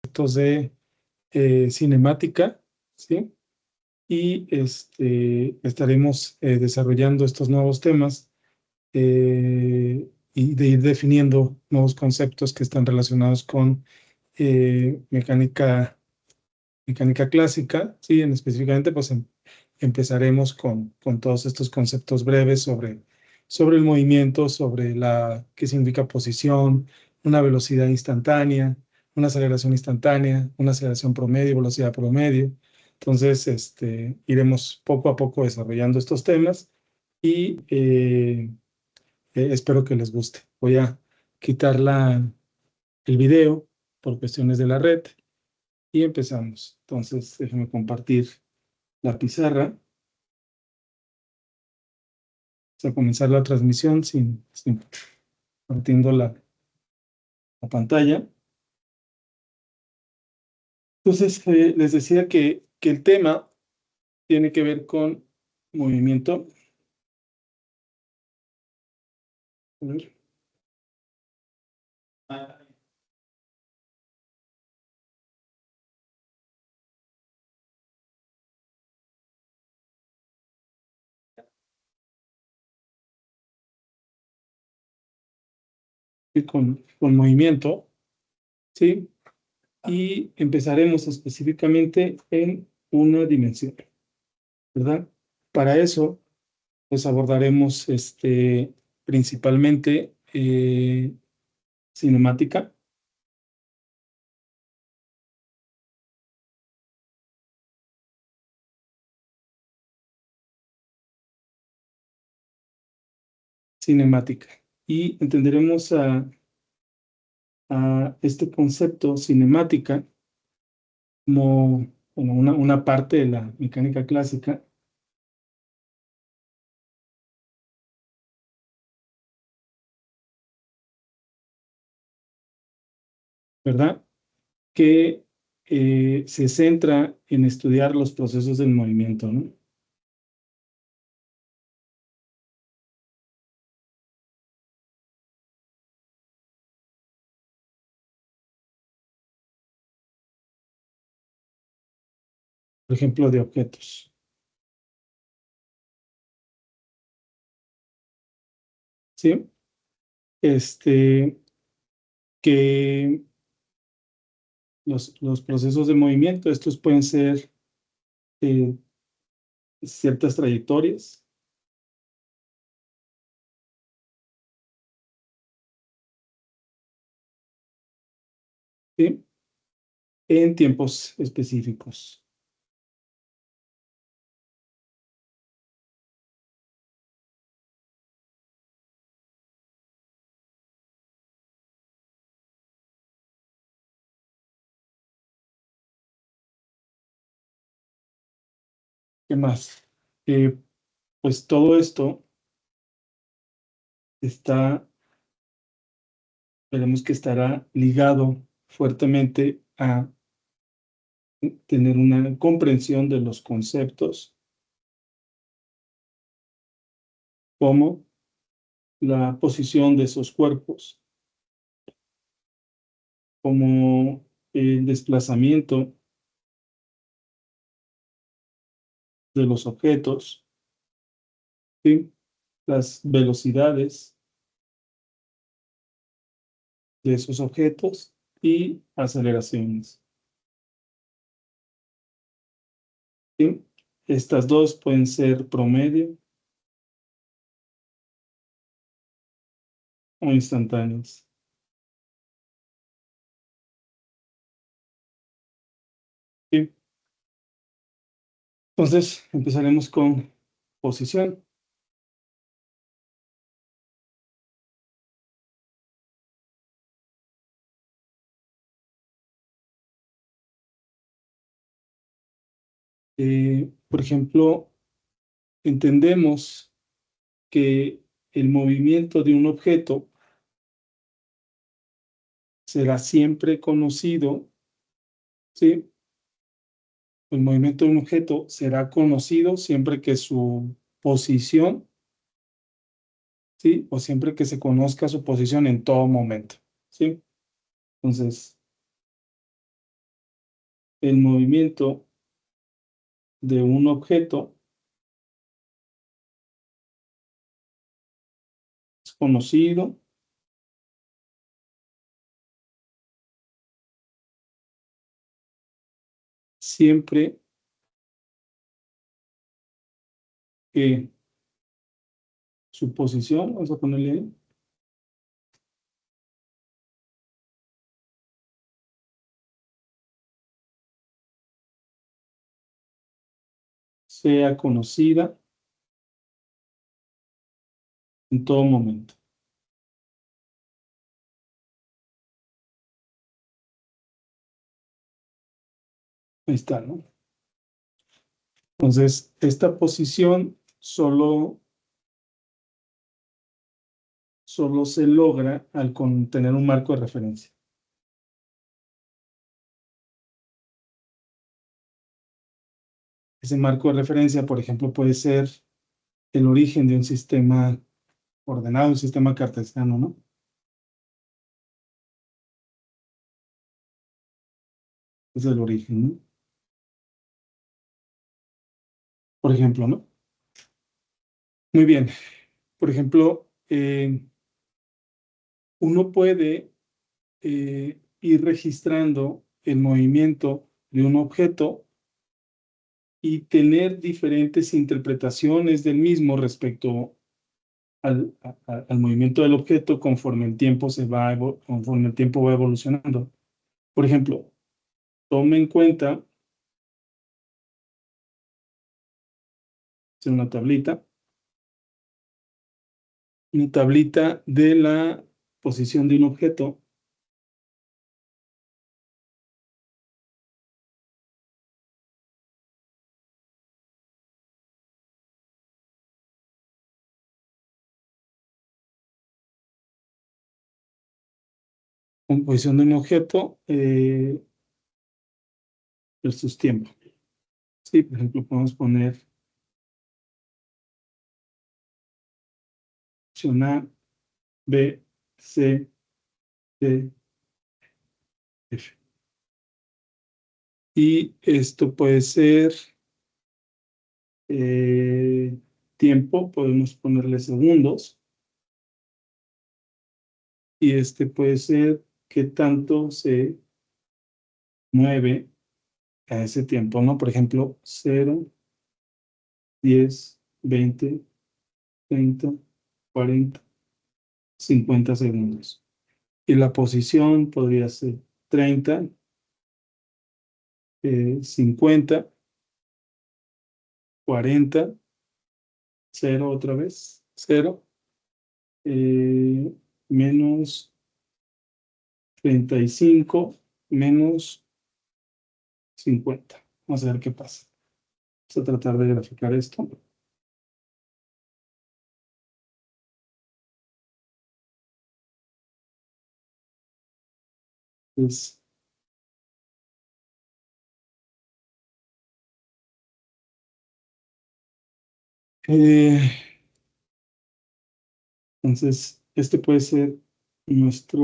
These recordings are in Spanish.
conceptos de cinemática, ¿sí? Y estaremos desarrollando estos nuevos temas y de ir definiendo nuevos conceptos que están relacionados con mecánica clásica, ¿sí? Específicamente, pues empezaremos con todos estos conceptos breves sobre el movimiento, sobre qué significa posición, una velocidad instantánea, una aceleración instantánea, una aceleración promedio, velocidad promedio. Entonces, iremos poco a poco desarrollando estos temas y espero que les guste. Voy a quitar el video por cuestiones de la red y empezamos. Entonces, déjenme compartir la pizarra. Vamos a comenzar la transmisión sin partiendo la pantalla. Entonces, les decía que el tema tiene que ver con movimiento. A ver. Con movimiento, ¿sí? Y empezaremos específicamente en una dimensión, ¿verdad? Para eso, pues abordaremos principalmente cinemática. Cinemática. Y entenderemos a este concepto cinemática como, como una parte de la mecánica clásica, ¿verdad? Que se centra en estudiar los procesos del movimiento, ¿no? Por ejemplo, de objetos, ¿sí? Este, que los procesos de movimiento, estos pueden ser eh, ciertas trayectorias, ¿sí? En tiempos específicos. ¿Qué más? Pues todo esto está, veremos que estará ligado fuertemente a tener una comprensión de los conceptos como la posición de esos cuerpos, como el desplazamiento de los objetos, ¿sí? Las velocidades de esos objetos y aceleraciones, ¿sí? Estas dos pueden ser promedio o instantáneas. ¿Sí? Entonces, empezaremos con posición. Por ejemplo, entendemos que el movimiento de un objeto será siempre conocido, ¿sí? El movimiento de un objeto será conocido siempre que su posición, ¿sí? O siempre que se conozca su posición en todo momento, ¿sí? Entonces, el movimiento de un objeto es conocido siempre que su posición, vamos a ponerle ahí, sea conocida en todo momento. Ahí está, ¿no? Entonces, esta posición solo se logra al tener un marco de referencia. Ese marco de referencia, por ejemplo, puede ser el origen de un sistema ordenado, un sistema cartesiano, ¿no? Es el origen, ¿no? Por ejemplo, ¿no? Muy bien. Por ejemplo, uno puede ir registrando el movimiento de un objeto y tener diferentes interpretaciones del mismo respecto al movimiento del objeto conforme el tiempo conforme el tiempo va evolucionando. Por ejemplo, tome en cuenta una tablita de la posición de un objeto. Composición de un objeto versus tiempo. Sí, por ejemplo, podemos poner opción A, B, C, D, F. Y esto puede ser tiempo, podemos ponerle segundos. Y este puede ser qué tanto se mueve a ese tiempo, ¿no? Por ejemplo, 0, 10, 20, 30, 40, 50 segundos. Y la posición podría ser 30, 50, 40, 0 otra vez, 0, menos 35, menos 50. Vamos a ver qué pasa. Vamos a tratar de graficar esto. Pues, entonces, este puede ser nuestra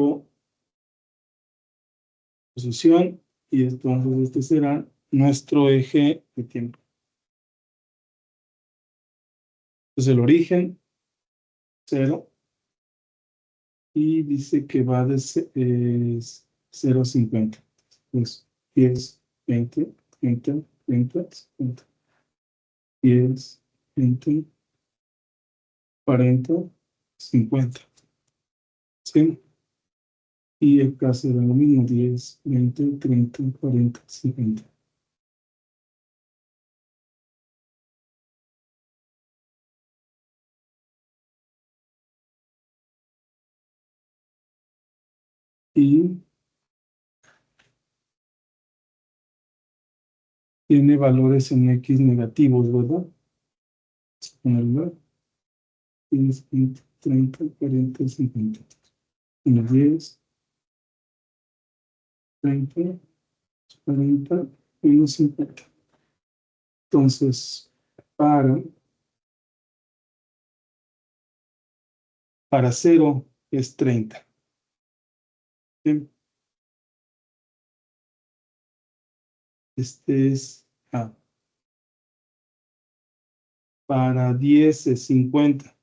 posición y entonces este será nuestro eje de tiempo. Entonces el origen, 0, y dice que va de 0 a 50. Pues 10, 20, 30, 30, 50. 10, 20, 40, 50. ¿Sí? Y acá será lo mismo, 10, 20, 30, 40, 50. Y tiene valores en X negativos, ¿verdad? Vamos a ponerlo. 10, 20, 30, 40, 50. 10, 30, 40, 50. Entonces, para 0 es 30. ¿Sí? Este es para 10 es 50.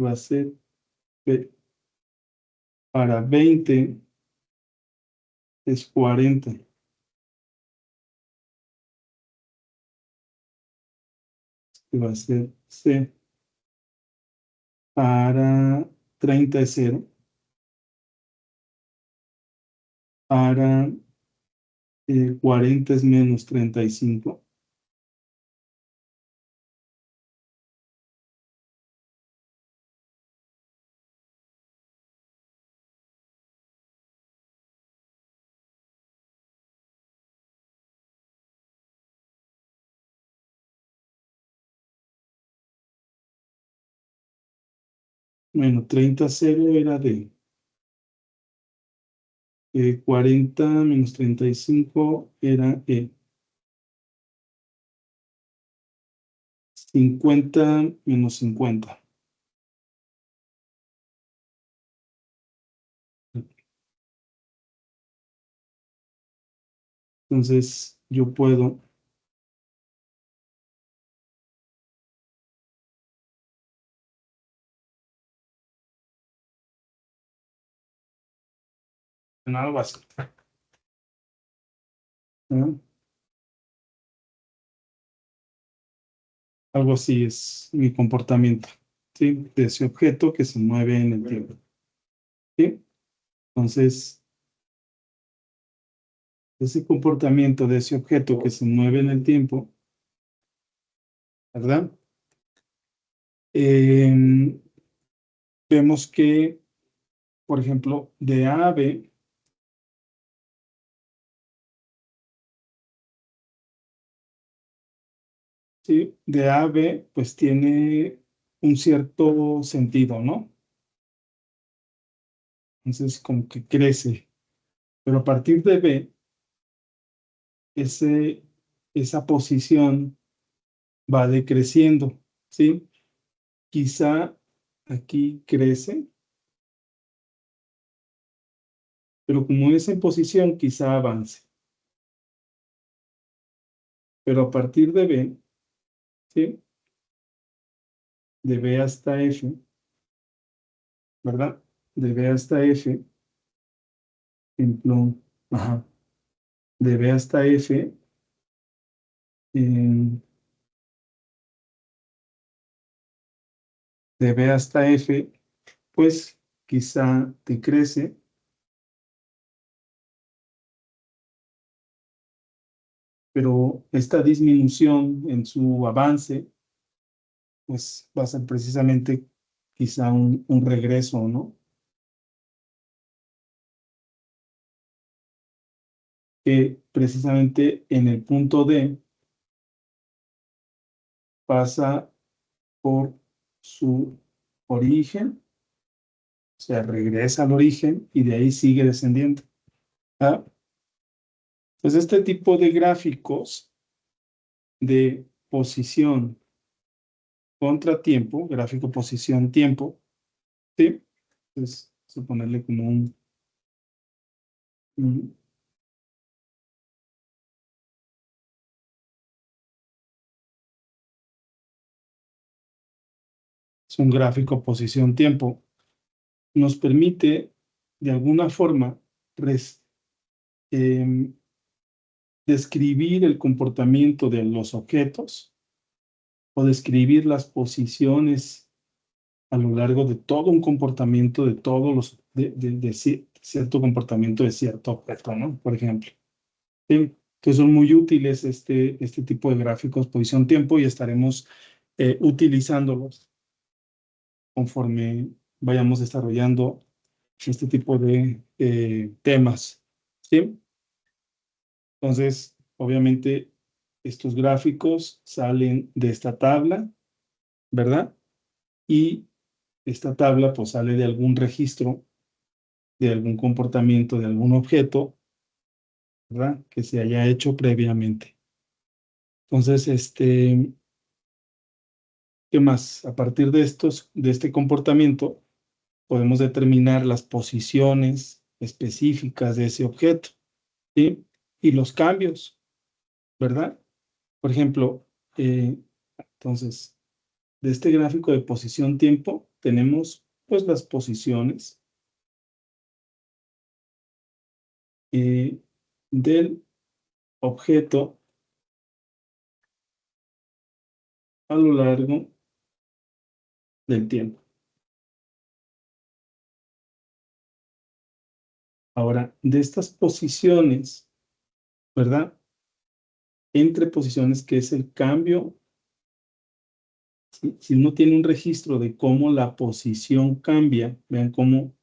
Va a ser B. Para 20 es 40. Va a ser C. Para 30 es 0. Para 40 es menos 35. Bueno, 30, 0 era D. 40 menos 35 era E. 50 menos 50. Entonces, yo puedo, nada básico, ¿no? Algo así es mi comportamiento, ¿sí? De ese objeto que se mueve en el tiempo, ¿sí? Entonces, ese comportamiento de ese objeto que se mueve en el tiempo, ¿verdad? Vemos que, por ejemplo, de A a B, ¿sí? De A a B, pues tiene un cierto sentido, ¿no? Entonces, como que crece. Pero a partir de B, esa posición va decreciendo, ¿sí? Quizá aquí crece, pero como es en posición, quizá avance. Pero a partir de B, ¿sí? De B hasta F, ¿verdad? De B hasta F, ejemplo, ajá, de B hasta F, eh, de B hasta F, pues quizá decrece, pero esta disminución en su avance, pues va a ser precisamente quizá un regreso, ¿no? Que precisamente en el punto D pasa por su origen, o sea, regresa al origen y de ahí sigue descendiendo. ¿Ah? Pues este tipo de gráficos de posición contra tiempo, gráfico posición-tiempo, ¿sí? Entonces, vamos a ponerle como un- es un gráfico posición-tiempo. Nos permite, de alguna forma, em, describir el comportamiento de los objetos o describir las posiciones a lo largo de todo un comportamiento de todos los, cierto comportamiento de cierto objeto, ¿no? Por ejemplo. ¿Sí? Entonces son muy útiles este tipo de gráficos posición-tiempo y estaremos utilizándolos conforme vayamos desarrollando este tipo de temas. ¿Sí? Entonces, obviamente, estos gráficos salen de esta tabla, ¿verdad? Y esta tabla pues sale de algún registro, de algún comportamiento, de algún objeto, ¿verdad? Que se haya hecho previamente. Entonces, ¿qué más? A partir de este comportamiento, podemos determinar las posiciones específicas de ese objeto, ¿sí? Y los cambios, ¿verdad? Por ejemplo, entonces, de este gráfico de posición-tiempo tenemos pues las posiciones del objeto a lo largo del tiempo. Ahora, de estas posiciones, ¿verdad? Entre posiciones, que es el cambio, si uno tiene un registro de cómo la posición cambia, vean cómo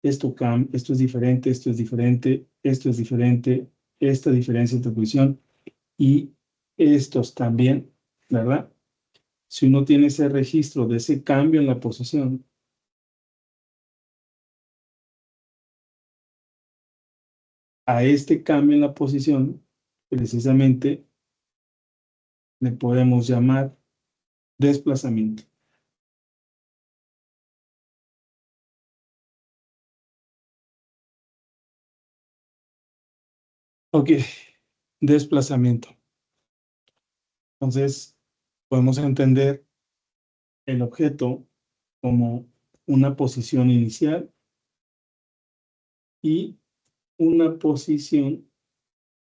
esto cambia, esto es diferente, esto es diferente, esto es diferente, esta diferencia entre posición y estos también, ¿verdad? Si uno tiene ese registro de ese cambio en la posición, a este cambio en la posición, precisamente le podemos llamar desplazamiento. Ok, desplazamiento. Entonces, podemos entender el objeto como una posición inicial y una posición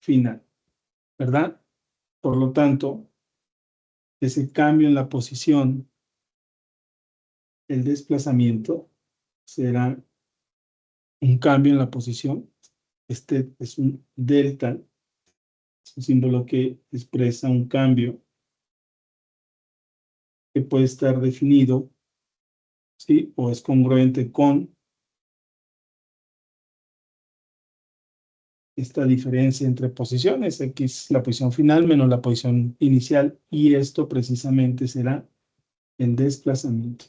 final, ¿verdad? Por lo tanto, ese cambio en la posición, el desplazamiento, será un cambio en la posición. Este es un delta, es un símbolo que expresa un cambio que puede estar definido, ¿sí? O es congruente con esta diferencia entre posiciones, X, la posición final menos la posición inicial, y esto precisamente será el desplazamiento,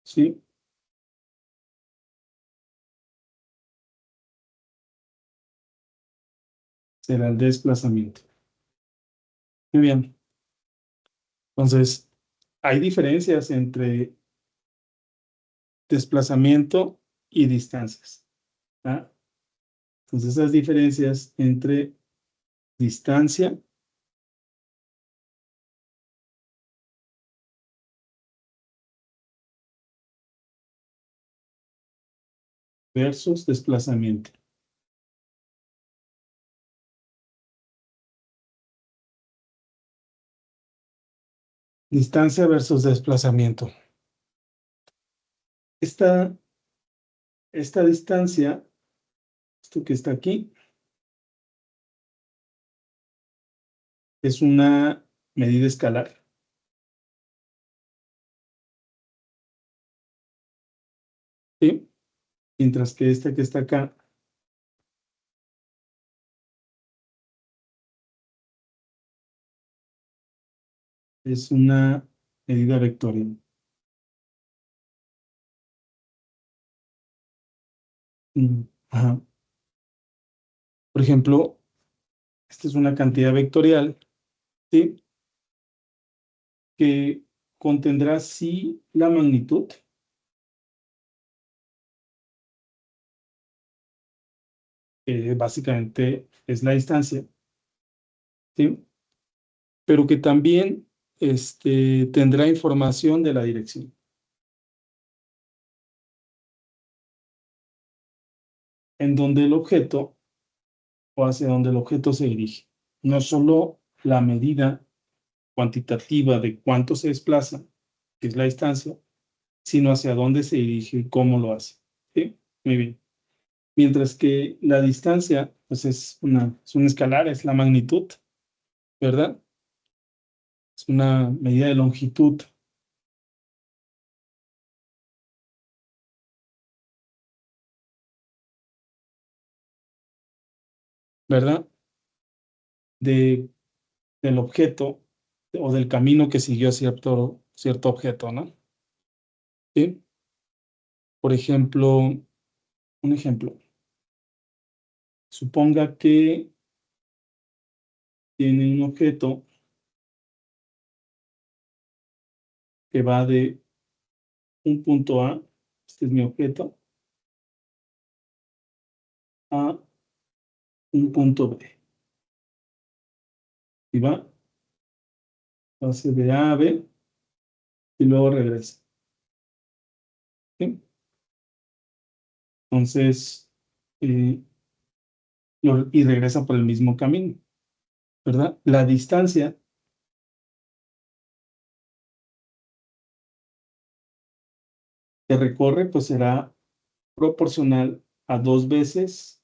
¿sí? Será el desplazamiento. Muy bien. Entonces, hay diferencias entre desplazamiento y distancias, ¿ah? Entonces, esas diferencias entre distancia versus desplazamiento. Distancia versus desplazamiento. Esta, esta distancia, esto que está aquí, es una medida escalar, ¿sí? Mientras que esta que está acá es una medida vectorial. Ajá. Por ejemplo, esta es una cantidad vectorial, ¿sí? Que contendrá sí la magnitud, que básicamente es la distancia, ¿sí? Pero que también tendrá información de la dirección, en donde el objeto o hacia donde el objeto se dirige. No solo la medida cuantitativa de cuánto se desplaza, que es la distancia, sino hacia dónde se dirige y cómo lo hace, ¿sí? Muy bien. Mientras que la distancia, pues es una escalar, es la magnitud, ¿verdad? Es una medida de longitud, ¿verdad? De, del objeto o del camino que siguió cierto objeto, ¿no? ¿Sí? Por ejemplo, un ejemplo. Suponga que tiene un objeto que va de un punto A, este es mi objeto, a un punto B. Y hace de A a B y luego regresa. ¿Sí? Entonces, eh, y regresa por el mismo camino, ¿verdad? La distancia que recorre pues será proporcional a 2 veces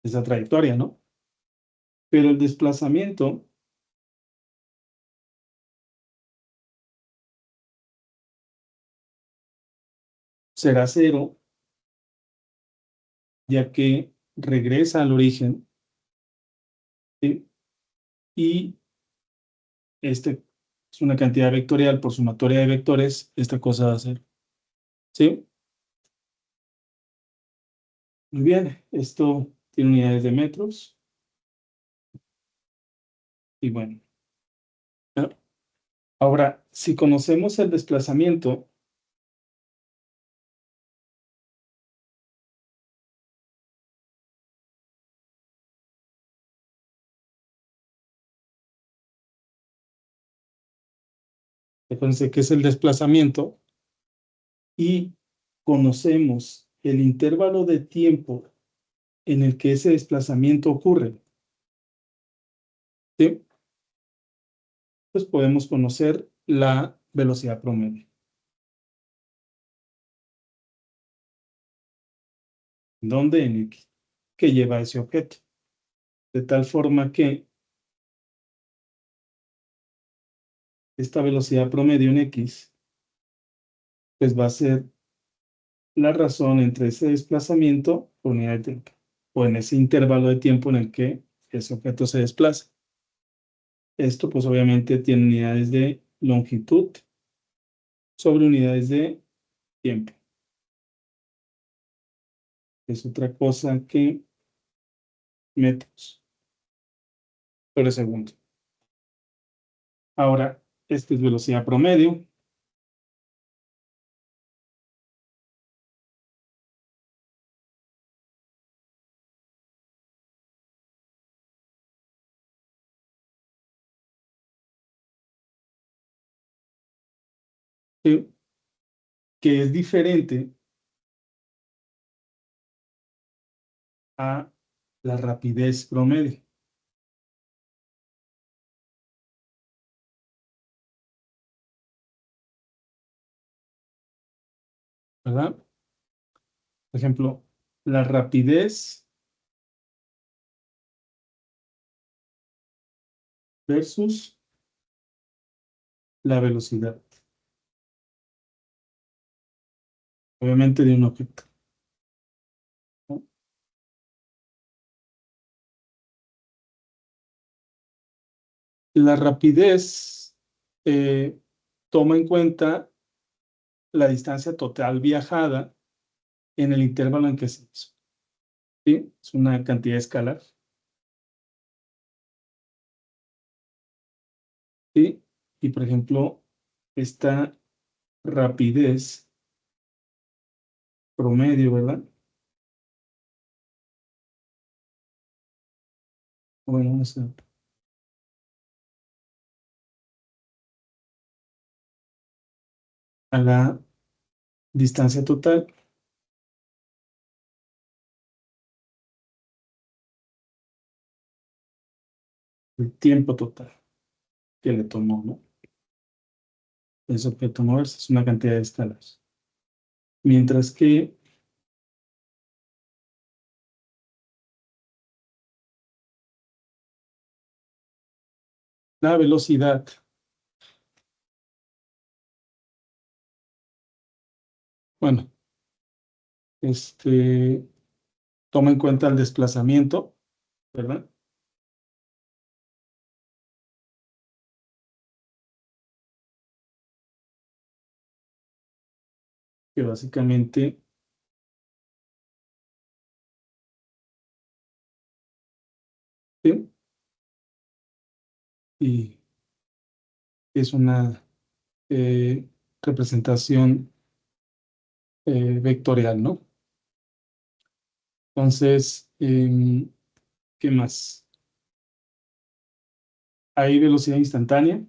esa trayectoria, ¿no? Pero el desplazamiento será cero, ya que regresa al origen, ¿sí? Y este es una cantidad vectorial por sumatoria de vectores, esta cosa va a ser, ¿sí? Muy bien, esto tiene unidades de metros y bueno. Ahora, si conocemos el desplazamiento, fíjense qué es el desplazamiento y conocemos el intervalo de tiempo en el que ese desplazamiento ocurre, ¿sí? Pues podemos conocer la velocidad promedio. ¿Dónde? En X, que lleva ese objeto. De tal forma que esta velocidad promedio en X, pues va a ser la razón entre ese desplazamiento por unidad de tiempo, o en ese intervalo de tiempo en el que ese objeto se desplaza. Esto, pues obviamente tiene unidades de longitud sobre unidades de tiempo. Es otra cosa que metros por segundo. Ahora, esta es velocidad promedio. Que, que es diferente a la rapidez promedio, ¿verdad? Por ejemplo, la rapidez versus la velocidad, obviamente de un objeto, ¿no? La rapidez toma en cuenta la distancia total viajada en el intervalo en que se hizo, ¿sí? Es una cantidad escalar, ¿sí? Y por ejemplo, esta rapidez promedio, ¿verdad? Bueno, vamos a la distancia total, el tiempo total que le tomó, ¿no? Ese objeto moverse es una cantidad de escalas. Mientras que la velocidad, bueno, toma en cuenta el desplazamiento, ¿verdad? Que básicamente ¿sí? Y es una eh, representación vectorial, ¿no? Entonces, ¿qué más? Hay velocidad instantánea,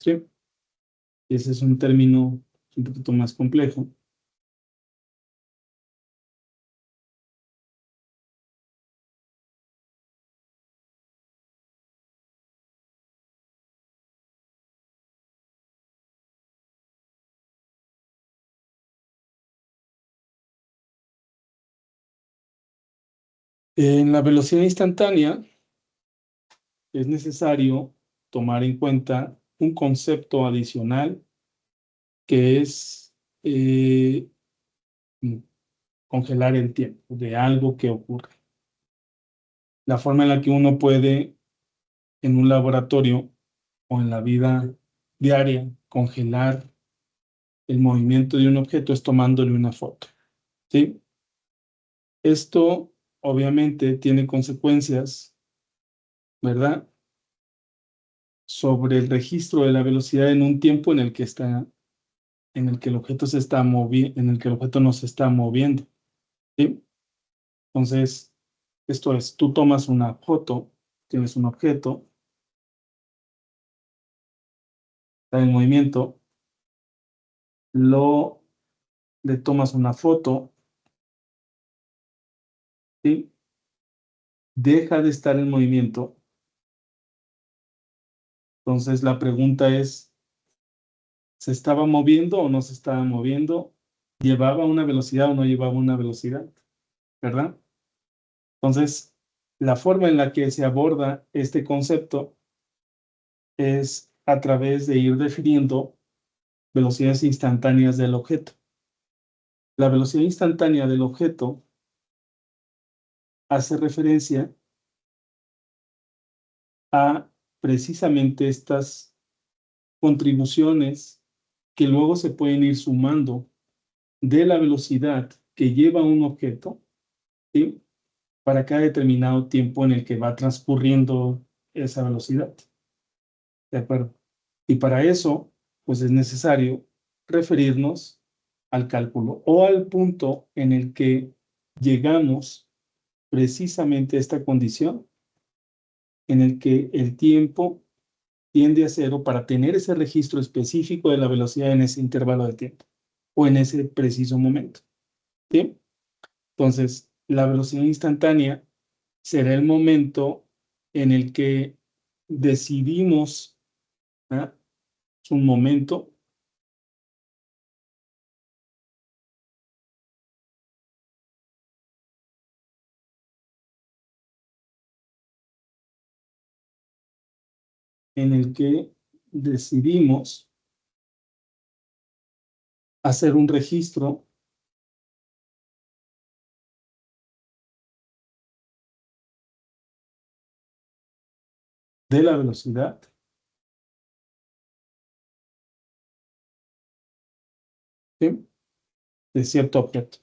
¿sí? Ese es un término un poquito más complejo. En la velocidad instantánea es necesario tomar en cuenta un concepto adicional que es congelar el tiempo de algo que ocurre. La forma en la que uno puede en un laboratorio o en la vida diaria congelar el movimiento de un objeto es tomándole una foto, ¿sí? Esto obviamente tiene consecuencias, ¿verdad? Sobre el registro de la velocidad en un tiempo en el que en el que el objeto se está en el que el objeto no se está moviendo, ¿sí? Entonces, esto es, tú tomas una foto, tienes un objeto, está en movimiento, le tomas una foto, ¿sí? Deja de estar en movimiento. Entonces, la pregunta es, ¿se estaba moviendo o no se estaba moviendo? ¿Llevaba una velocidad o no llevaba una velocidad? ¿Verdad? Entonces, la forma en la que se aborda este concepto es a través de ir definiendo velocidades instantáneas del objeto. La velocidad instantánea del objeto hace referencia a precisamente estas contribuciones que luego se pueden ir sumando de la velocidad que lleva un objeto, ¿sí? Para cada determinado tiempo en el que va transcurriendo esa velocidad. ¿De acuerdo? Y para eso, pues es necesario referirnos al cálculo o al punto en el que llegamos precisamente a esta condición en el que el tiempo tiende a cero para tener ese registro específico de la velocidad en ese intervalo de tiempo o en ese preciso momento. ¿Sí? Entonces, la velocidad instantánea será el momento en el que decidimos, ¿ah? Es un momento en el que decidimos hacer un registro de la velocidad, ¿sí? De cierto objeto.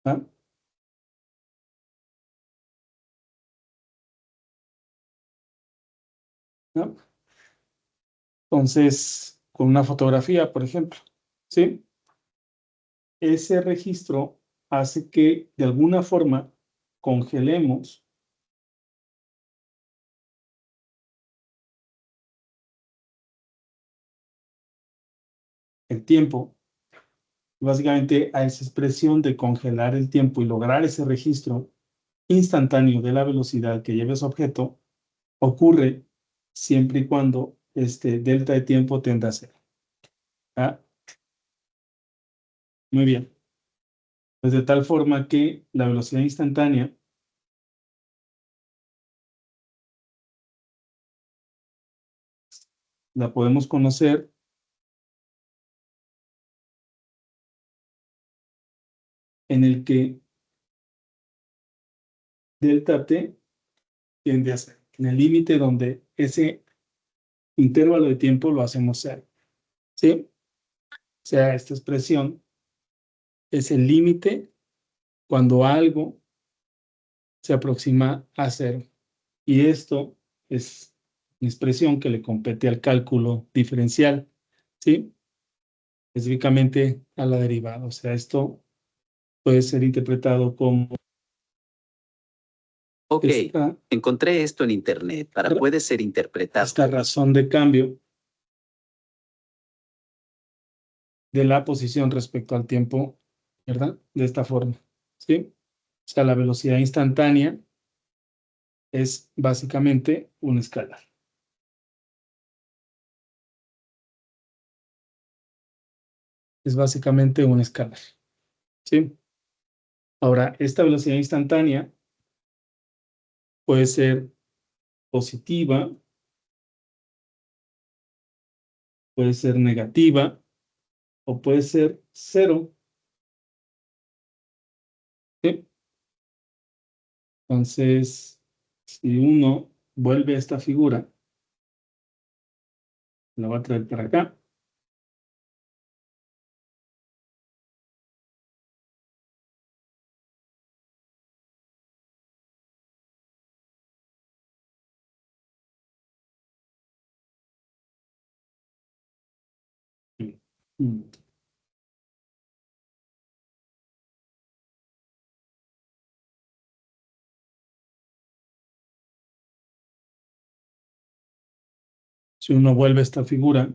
¿Ah? ¿No? Entonces, con una fotografía, por ejemplo, ¿sí? Ese registro hace que de alguna forma congelemos el tiempo. Básicamente, a esa expresión de congelar el tiempo y lograr ese registro instantáneo de la velocidad que lleva ese objeto, ocurre siempre y cuando este delta de tiempo tienda a cero. ¿Ah? Muy bien. Pues de tal forma que la velocidad instantánea la podemos conocer en el que delta t tiende a cero, en el límite donde ese intervalo de tiempo lo hacemos cero. ¿Sí? O sea, esta expresión es el límite cuando algo se aproxima a cero. Y esto es una expresión que le compete al cálculo diferencial, ¿sí? Específicamente a la derivada. O sea, esto puede ser interpretado como Ok, esta, encontré esto en internet. Puede ser interpretado. esta razón de cambio de la posición respecto al tiempo, ¿verdad? De esta forma, ¿sí? O sea, la velocidad instantánea es básicamente un escalar. Es básicamente un escalar, ¿sí? Ahora, esta velocidad instantánea puede ser positiva, puede ser negativa o puede ser cero, ¿sí? Entonces, si uno vuelve a esta figura, la voy a traer para acá. Mm. Si uno vuelve a esta figura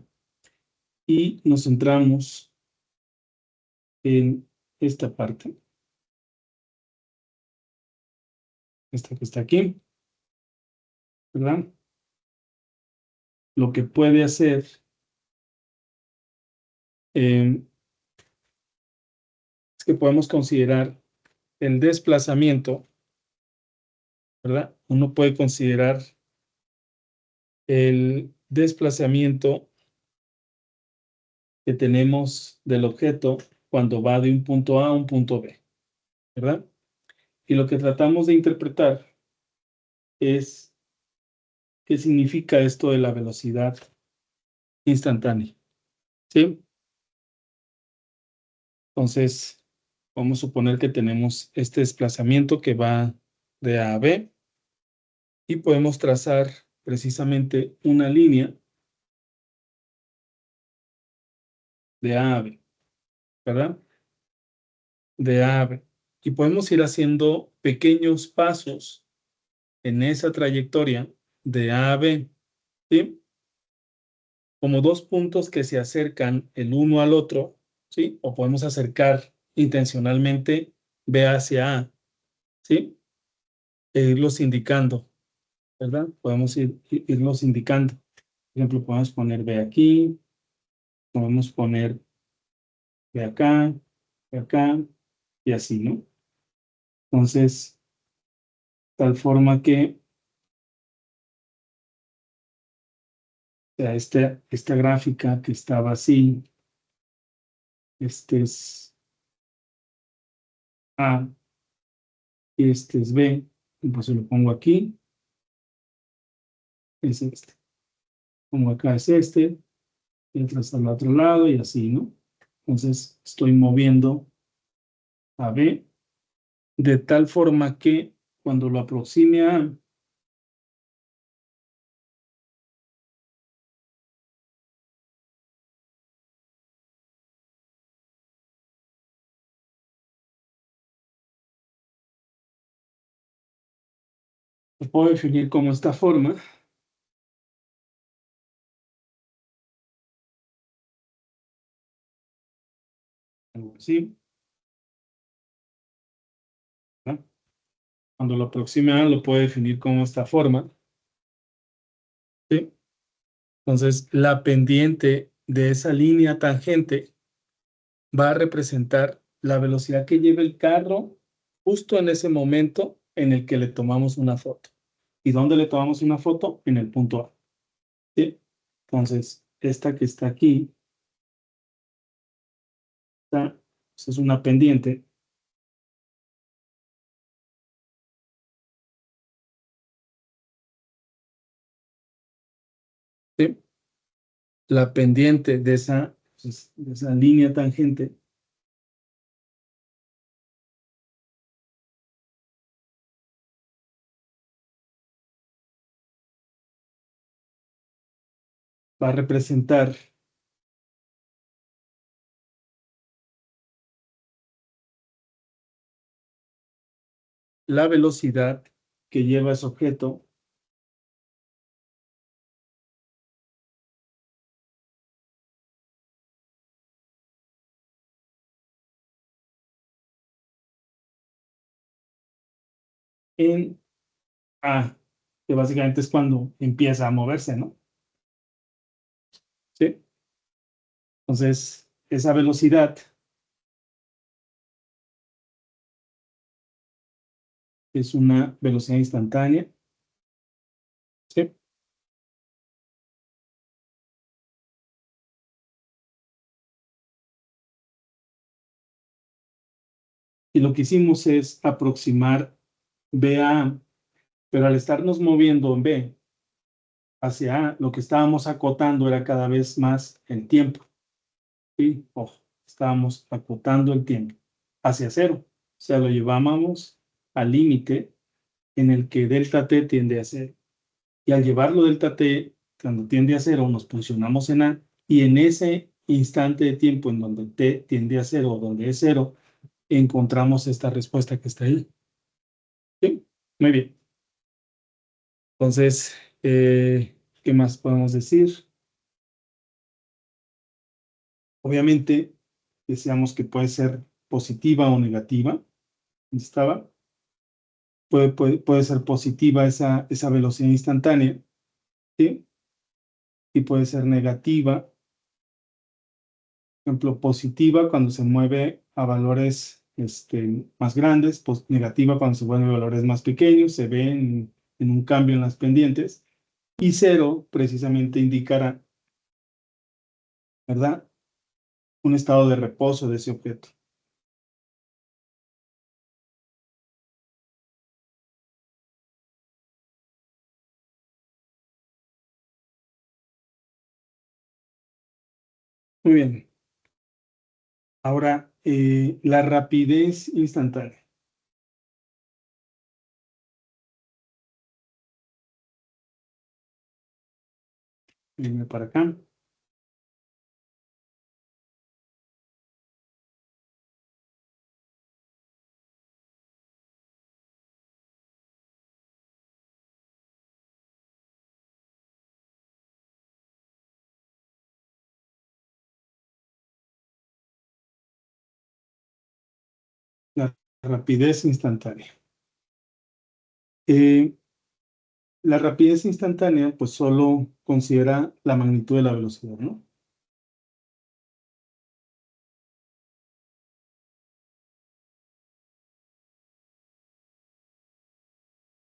y nos centramos en esta parte, esta que está aquí, ¿verdad? Lo que puede hacer es que podemos considerar el desplazamiento, ¿verdad? Uno puede considerar el desplazamiento que tenemos del objeto cuando va de un punto A a un punto B, ¿verdad? Y lo que tratamos de interpretar es qué significa esto de la velocidad instantánea, ¿sí? Entonces, vamos a suponer que tenemos este desplazamiento que va de A a B y podemos trazar precisamente una línea de A a B, ¿verdad? De A a B. Y podemos ir haciendo pequeños pasos en esa trayectoria de A a B, ¿sí? Como dos puntos que se acercan el uno al otro, ¿sí? O podemos acercar intencionalmente B hacia A, ¿sí? E irlos indicando, ¿verdad? Podemos irlos indicando. Por ejemplo, podemos poner B aquí, podemos poner B acá, y así, ¿no? Entonces, tal forma que sea, esta gráfica que estaba así, este es A, y este es B, y pues se lo pongo aquí, es este. Pongo acá es este, y otro está al otro lado, y así, ¿no? Entonces, estoy moviendo a B de tal forma que cuando lo aproxime a A, lo puedo definir como esta forma, algo así, ¿no? Cuando lo aproxime a, lo puedo definir como esta forma, ¿sí? Entonces, la pendiente de esa línea tangente va a representar la velocidad que lleva el carro justo en ese momento en el que le tomamos una foto. ¿Y dónde le tomamos una foto? En el punto A, ¿sí? Entonces, esta que está aquí, pues es una pendiente, ¿sí? La pendiente pues, de esa línea tangente va a representar la velocidad que lleva ese objeto en A, que básicamente es cuando empieza a moverse, ¿no? ¿Sí? Entonces, esa velocidad es una velocidad instantánea, ¿sí? Y lo que hicimos es aproximar B a A, pero al estarnos moviendo en B hacia A, lo que estábamos acotando era cada vez más el tiempo, ¿sí? Ojo, estábamos acotando el tiempo hacia cero. O sea, lo llevábamos al límite en el que delta t tiende a cero. Y al llevarlo delta t, cuando tiende a cero, nos posicionamos en A, y en ese instante de tiempo en donde t tiende a cero, o donde es cero, encontramos esta respuesta que está ahí. ¿Sí? Muy bien. Entonces, ¿qué más podemos decir? Obviamente, decíamos que puede ser positiva o negativa. ¿Dónde estaba? Puede ser positiva esa velocidad instantánea, ¿sí? Y puede ser negativa. Por ejemplo, positiva cuando se mueve a valores más grandes, negativa cuando se mueve a valores más pequeños, se ve en un cambio en las pendientes. Y cero precisamente indicará, ¿verdad? Un estado de reposo de ese objeto. Muy bien. Ahora, la rapidez instantánea. Venme para acá. La rapidez instantánea. Eh, la rapidez instantánea, pues solo considera la magnitud de la velocidad, ¿no?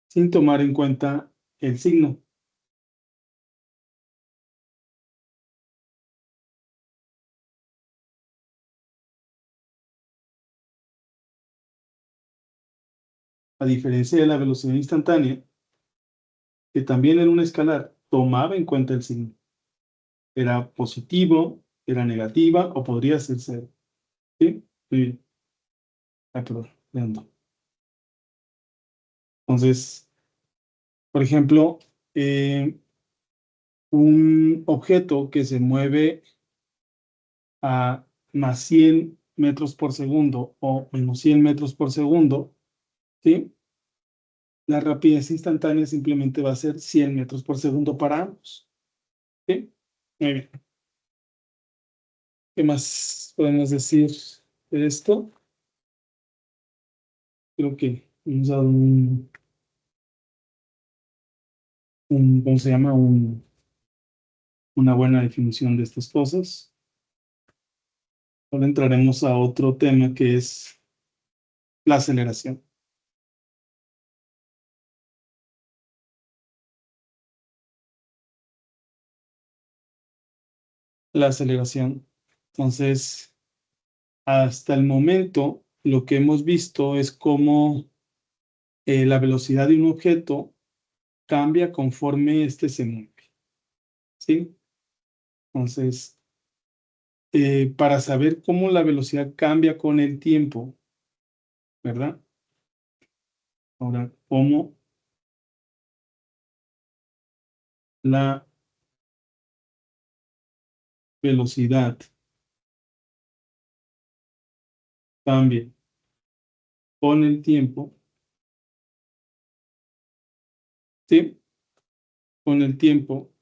Sin tomar en cuenta el signo. A diferencia de la velocidad instantánea, que también en un escalar tomaba en cuenta el signo. Era positivo, era negativa o podría ser cero. ¿Sí? Muy bien. Ah, perdón, leando. Entonces, por ejemplo, un objeto que se mueve a más 100 metros por segundo o menos 100 metros por segundo, ¿sí? La rapidez instantánea simplemente va a ser 100 metros por segundo para ambos. ¿Sí? Muy bien. ¿Qué más podemos decir de esto? Creo que hemos dado ¿cómo se llama? Una buena definición de estas cosas. Ahora entraremos a otro tema que es la aceleración. La aceleración. Entonces, hasta el momento, lo que hemos visto es cómo la velocidad de un objeto cambia conforme éste se mueve. ¿Sí? Entonces, para saber cómo la velocidad cambia con el tiempo, ¿verdad? Ahora, cómo la velocidad cambia con el tiempo, ¿sí? Con el tiempo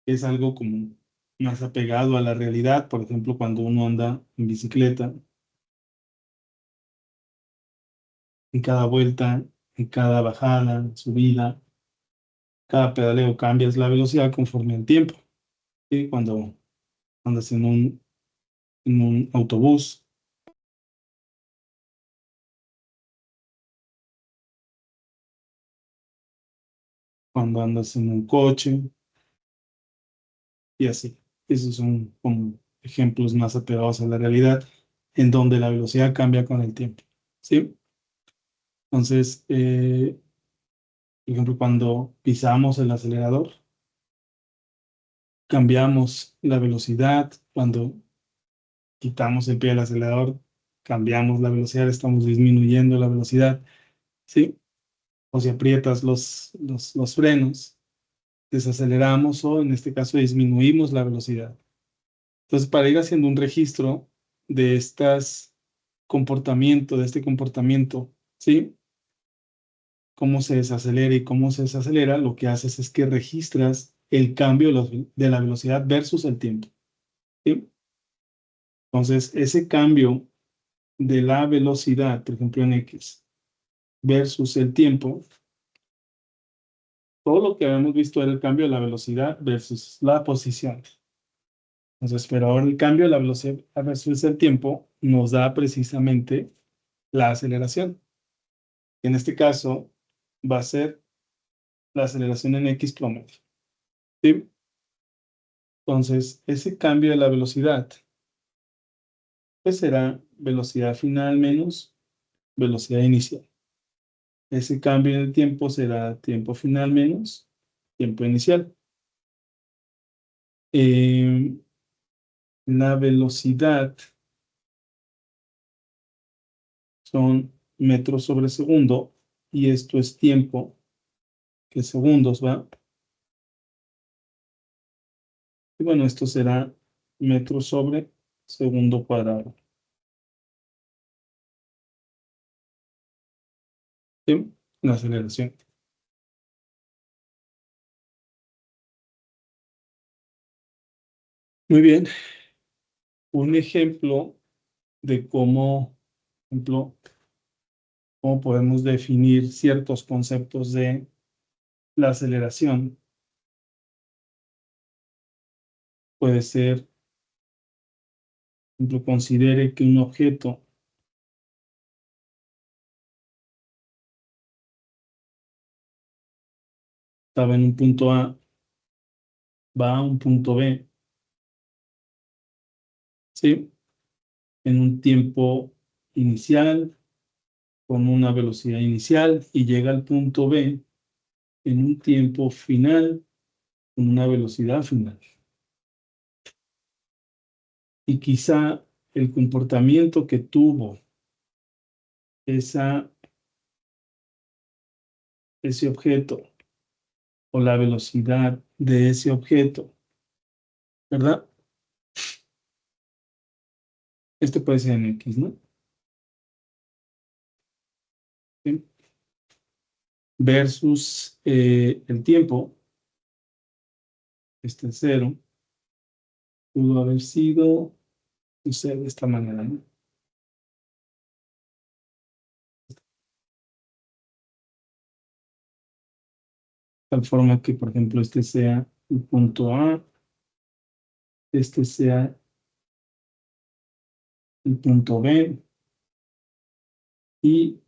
es algo como más apegado a la realidad. Por ejemplo, cuando uno anda en bicicleta, en cada vuelta, en cada bajada, subida, cada pedaleo cambias la velocidad conforme al tiempo. ¿Sí? Cuando andas en un autobús, cuando andas en un coche y así. Esos son como ejemplos más apegados a la realidad, en donde la velocidad cambia con el tiempo. ¿Sí? Entonces, por ejemplo, cuando pisamos el acelerador, cambiamos la velocidad. Cuando quitamos el pie del acelerador, cambiamos la velocidad, estamos disminuyendo la velocidad, ¿sí? O si aprietas los frenos, desaceleramos o en este caso disminuimos la velocidad. Entonces, para ir haciendo un registro de de este comportamiento, ¿sí? Cómo se desacelera y cómo se desacelera, lo que haces es que registras el cambio de la velocidad versus el tiempo, ¿sí? Entonces, ese cambio de la velocidad, por ejemplo en X, versus el tiempo, todo lo que habíamos visto era el cambio de la velocidad versus la posición. Entonces, pero ahora el cambio de la velocidad versus el tiempo nos da precisamente la aceleración. En este caso, va a ser la aceleración en X promedio, ¿sí? Entonces, ese cambio de la velocidad, pues será velocidad final menos velocidad inicial. Ese cambio en el tiempo será tiempo final menos tiempo inicial. La velocidad son metros sobre segundo y esto es tiempo, que segundos, ¿va? Y bueno, esto será metros sobre segundo cuadrado. ¿Sí? La aceleración. Muy bien. Un ejemplo de cómo podemos definir ciertos conceptos de la aceleración puede ser, por ejemplo, considere que un objeto estaba en un punto A, va a un punto B, ¿sí? En un tiempo inicial, con una velocidad inicial, y llega al punto B en un tiempo final, con una velocidad final. Y quizá el comportamiento que tuvo ese objeto o la velocidad de ese objeto, ¿verdad? Este puede ser en X, ¿no? ¿Sí? Versus el tiempo, este cero, pudo haber sido, no sé, de esta manera, ¿no? Tal forma que, por ejemplo, este sea el punto A, este sea el punto B y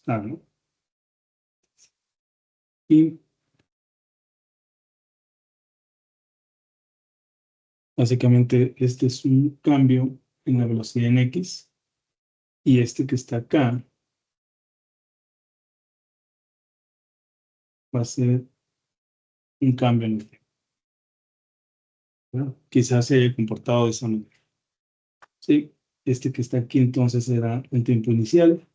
A, ¿no? Y básicamente este es un cambio en la velocidad en X y este que está acá va a ser un cambio en el tiempo, ¿verdad? Quizás se haya comportado de esa manera. Sí, este que está aquí entonces será el tiempo inicial,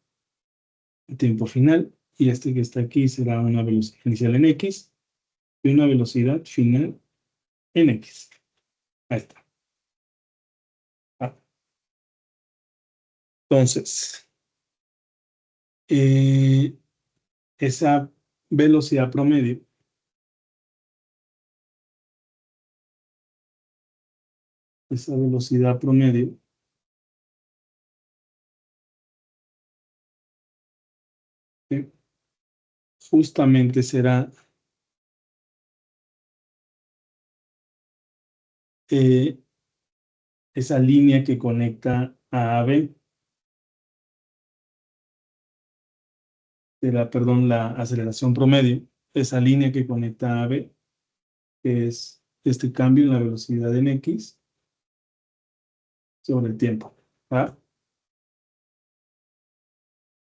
el tiempo final y este que está aquí será una velocidad inicial en X y una velocidad final en X. Ahí está. Entonces, esa velocidad promedio ¿sí? Justamente será esa línea que conecta a AB, la aceleración promedio, esa línea que conecta a AB, que es este cambio en la velocidad en X sobre el tiempo. ¿Va?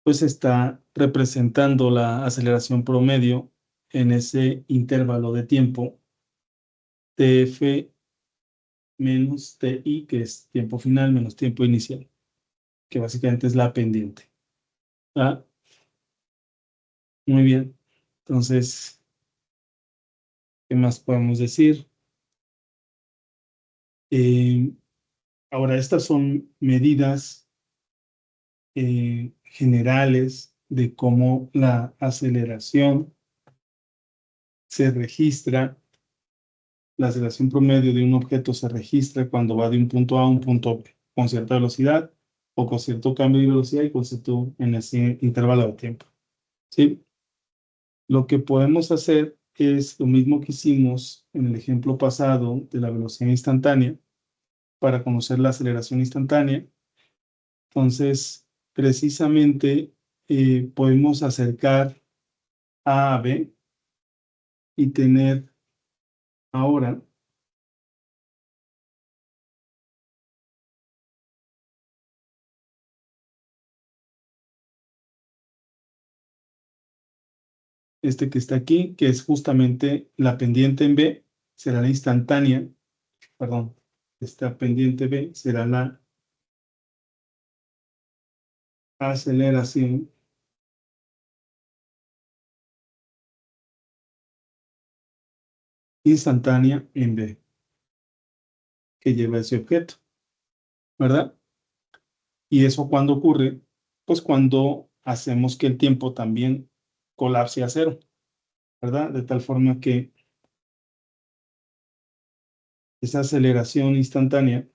Pues está representando la aceleración promedio en ese intervalo de tiempo TF menos TI, que es tiempo final menos tiempo inicial, que básicamente es la pendiente. ¿Va? Muy bien. Entonces, ¿qué más podemos decir? Ahora, estas son medidas generales de cómo la aceleración se registra. La aceleración promedio de un objeto se registra cuando va de un punto A a un punto B, con cierta velocidad o con cierto cambio de velocidad y con cierto en ese intervalo de tiempo. ¿Sí? Lo que podemos hacer es lo mismo que hicimos en el ejemplo pasado de la velocidad instantánea para conocer la aceleración instantánea. Entonces, precisamente podemos acercar A a B y tener ahora este que está aquí, que es justamente la pendiente en B, será la instantánea, perdón, esta pendiente B será la aceleración instantánea en B, que lleva ese objeto, ¿verdad? ¿Y eso cuándo ocurre? Pues cuando hacemos que el tiempo también colapse a cero, ¿verdad? De tal forma que esa aceleración instantánea,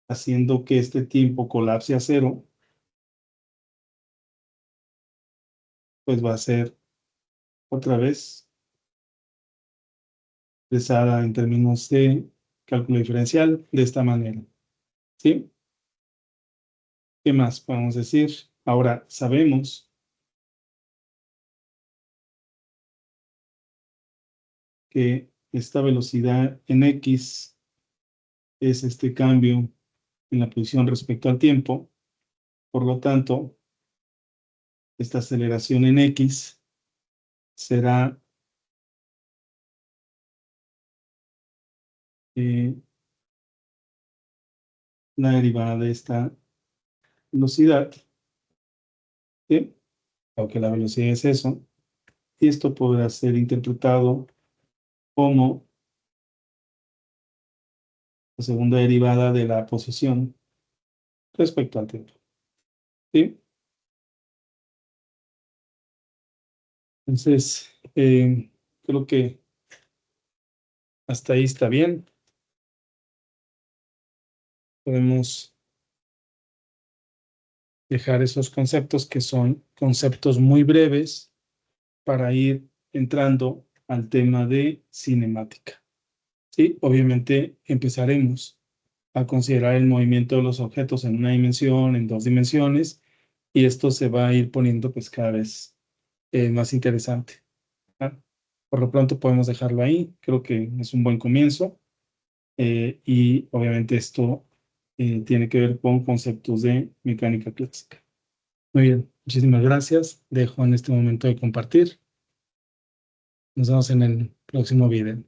haciendo que este tiempo colapse a cero, pues va a ser otra vez expresada en términos de cálculo diferencial de esta manera. ¿Sí? ¿Qué más podemos decir? Ahora sabemos que esta velocidad en X es este cambio en la posición respecto al tiempo. Por lo tanto, esta aceleración en X será la derivada de esta velocidad, ¿sí? Aunque la velocidad es eso, y esto podrá ser interpretado como la segunda derivada de la posición respecto al tiempo, ¿sí? Entonces, creo que hasta ahí está bien. Podemos dejar esos conceptos que son conceptos muy breves para ir entrando al tema de cinemática. Sí, obviamente empezaremos a considerar el movimiento de los objetos en una dimensión, en dos dimensiones, y esto se va a ir poniendo pues cada vez más interesante. ¿Ah? Por lo pronto podemos dejarlo ahí, creo que es un buen comienzo, y obviamente esto tiene que ver con conceptos de mecánica clásica. Muy bien, muchísimas gracias. Dejo en este momento de compartir. Nos vemos en el próximo video.